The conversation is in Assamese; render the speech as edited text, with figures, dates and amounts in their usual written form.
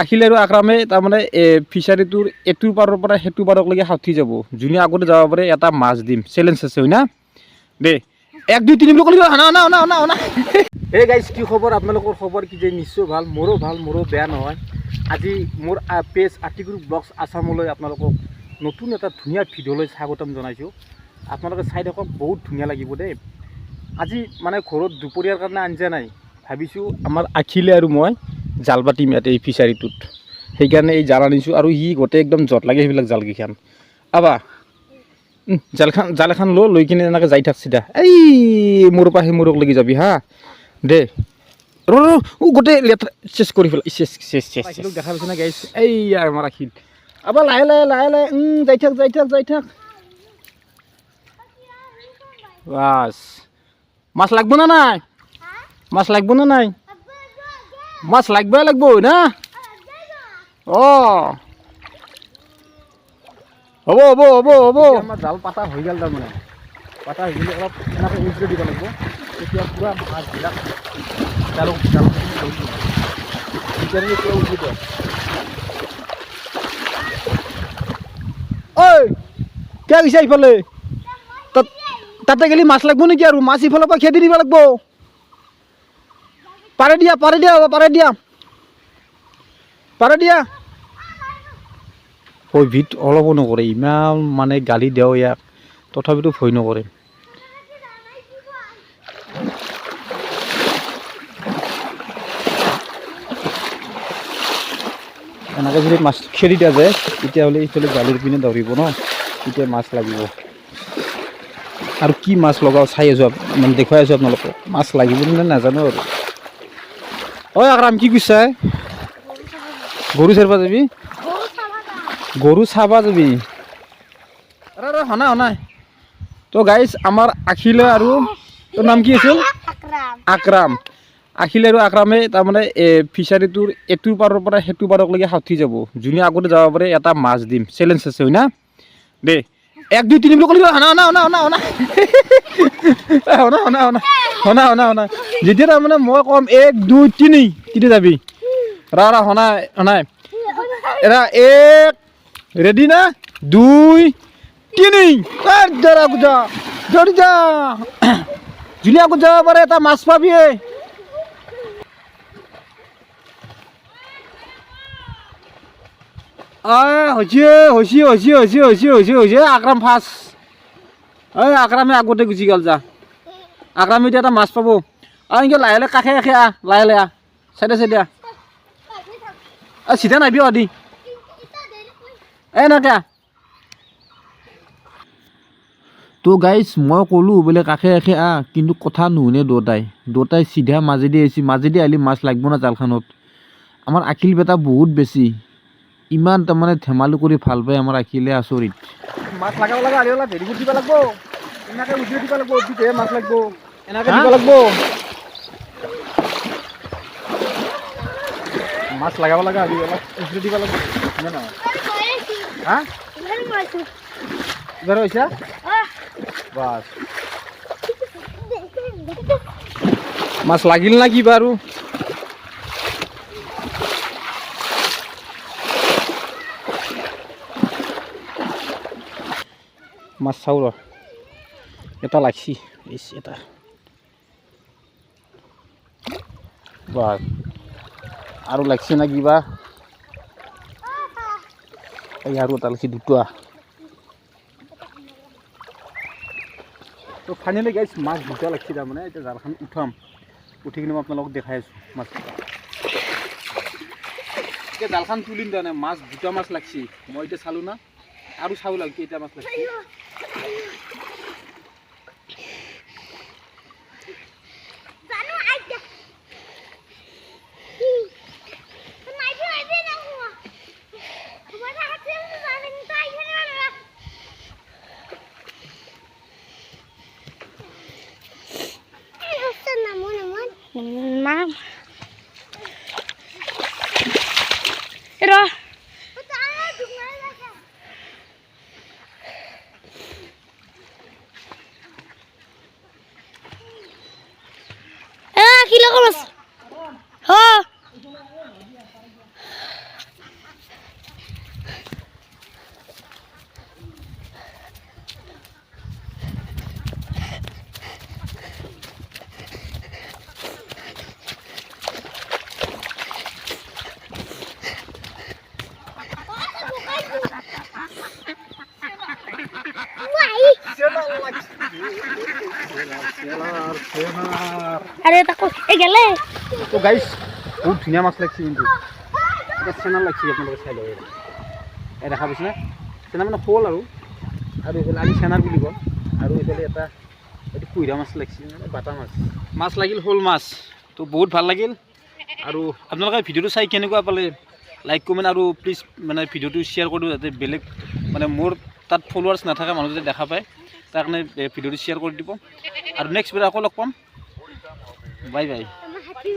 আখিল আৰু আকৰামে তাৰমানে ফিচাৰীটোৰ এইটোৰ পাৰৰ পৰা সেইটো পাৰকলৈকে সাঁঠি যাব। যোনে আগতে যাব পাৰে এটা মাছ দিম, চেলেঞ্জ আছে হয় না দে। 1 2 3 বুলি ক'লে না হে গাইজ, কি খবৰ? আপোনালোকৰ খবৰ কি যে নিশ্চয় ভাল, মোৰো ভাল, মোৰো বেয়া নহয়। আজি মোৰ পেজ আৰ্টিকুল ব্লগছ আছামলৈ আপোনালোকক নতুন এটা ধুনীয়া ভিডিঅ'লৈ স্বাগতম জনাইছোঁ। আপোনালোকে চাই থাকক, বহুত ধুনীয়া লাগিব দেই। আজি মানে ঘৰত দুপৰীয়াৰ কাৰণে আঞ্জা নাই, ভাবিছোঁ আমাৰ আখিলে আৰু মই জাল পাতিম ইয়াতে এই ফিচাৰীটোত। সেইকাৰণে এই জাল আনিছোঁ আৰু সি গোটেই একদম জট লাগে সেইবিলাক জালকেইখান। আবা জাল এখন লৈ কিনে এনেকৈ যাই থাক চিধা, এই মোৰ পৰা সেই মূৰক লাগি যাবি হা দে। গোটেই লেতেৰা চেচ কৰি পেলাই চেচ দেখা পাইছে না গাইছ? এই আমাৰ আখিল আবা লাহে লাহে যাই থাক। বাছ, মাছ লাগব না নাই? মাছ লাগব না নাই? মাছ লাগবই না। হ'ব আমাৰ জাল পাতা হৈ গ'ল। তাৰমানে পাতা হৈ গ'লে অলপ এনেকৈ উজৰি দিব লাগিব, তেতিয়া পূৰা মাছবিলাক ঐ কিয় গৈছা ইফালে? তাতে গেলি মাছ লাগব নেকি? আৰু মাছ ইফালৰ পৰা খেদি দিব লাগিব। পাৰে দিয়া ভয়ভিত অলপো নকৰে, ইমান মানে গালি দিওঁ ইয়াক, তথাপিতো ভয় নকৰে। এনেকৈ যদি মাছ খেদি দিয়া যায় তেতিয়াহ'লে ইফালে জালিৰ পিনে দৌৰিব ন, তেতিয়া মাছ লাগিব। আৰু কি মাছ লগাও চাই আছোঁ, মানে দেখুৱাই আছোঁ আপোনালোকক। মাছ লাগিব নে নাজানো আৰু। ঐ আকৰাম, কি কৈছা? গৰু চাব যাবি? গৰু চাব যাবি? শুনা তো গাইজ, আমাৰ আখিলে আৰু তোৰ নাম কি আছিল? আকৰাম। আখিল আৰু আকৰামে তাৰমানে ফিচাৰীটোৰ এইটোৰ পাৰৰ পৰা সেইটো পাৰকলৈকে সাঁঠি যাব। যোনে আগতে যাব পাৰে এটা মাছ দিম, চেলেঞ্জ আছে হয় না দে। 1 2 3 বুলি ক'লে শুনা যেতিয়া তাৰমানে মই ক'ম 1 2 3 তেতিয়া যাবি। শুনাই এৰা 1 ৰেডি না 2 3 যা। যোনে আগত যাব পাৰে এটা মাছ পাবি। হৈছে আকৰাম ফাৰ্ষ্ট। আকৰামে আগতে গুচি গ'ল, যা। আকৰামে এতিয়া এটা মাছ পাব। এনেকৈ লাহে কাষে লাহে চাইডে চিধা নাহিবি অদি এনেকৈ। তো গাইজ, মই ক'লোঁ বোলে কাষে কিন্তু কথা নুশুনে দুটাই চিধা মাজেদি আহিলে মাছ লাগিব না জালখনত। আমাৰ আখিল বেটা বহুত বেছি, ইমান তাৰমানে ধেমালি কৰি ভাল পায় আমাৰ আখিলে, আচৰিত। মাছ লাগাব লগা হ'লে অলপ হেৰি কৰি দিব লাগিব, এনেকৈ উজৰি দিব লাগিব, তেতিয়াহে মাছ লাগিব। এনেকৈ দিব লাগিব, মাছ লাগাব লগা হ'লে অলপ উজৰি দিব লাগিব। হা এবাৰ হৈছে বাছ। মাছ লাগিল না কি বাৰু? মাছ চাওঁ ৰ, এটা লাগছি এটা বাছ, আৰু লাগছে না কিবা? আৰু এটা লাগছি, দুটা। তো ফাইনেলি গাইজ, মাছ দুটা লাগছি। তাৰমানে এতিয়া জালখন উঠাম, উঠি কিনে মই আপোনালোকক দেখাই আছোঁ মাছ দুটা। এতিয়া জালখন তুলিম, তাৰমানে মাছ দুটা মাছ লাগছি। মই এতিয়া চালোঁ না, আৰু চাব লাগিব কেইটা মাছ লাগছি। আরে তাকো এ গেলে তো গাইস বহুত ধুনীয়া মাছ লাগছে কিন্তু এটা চেনা লাগছে আপোনালোকে চাই লওক এই দেখা পাইছে না চেনা মানে শ'ল আৰু এইফালে আমি চেনাৰ বুলি কওঁ আৰু এইফালে এটা এইটো কুইৰা মাছ লাগিছিল মানে বাটা মাছ মাছ লাগিল শ'ল মাছ তো বহুত ভাল লাগিল আৰু আপোনালোকে ভিডিঅ'টো চাই কেনেকুৱা পালে লাইক কমেণ্ট আৰু প্লিজ মানে ভিডিঅ'টো শ্বেয়াৰ কৰি দিওঁ যাতে বেলেগ মানে মোৰ তাত ফলোৱাৰ্ছ নাথাকা মানুহ যাতে দেখা পায় তাৰ কাৰণে ভিডিঅ'টো শ্বেয়াৰ কৰি দিব আৰু নেক্সট ভিডিঅ' আকৌ লগ পাম বাই বাই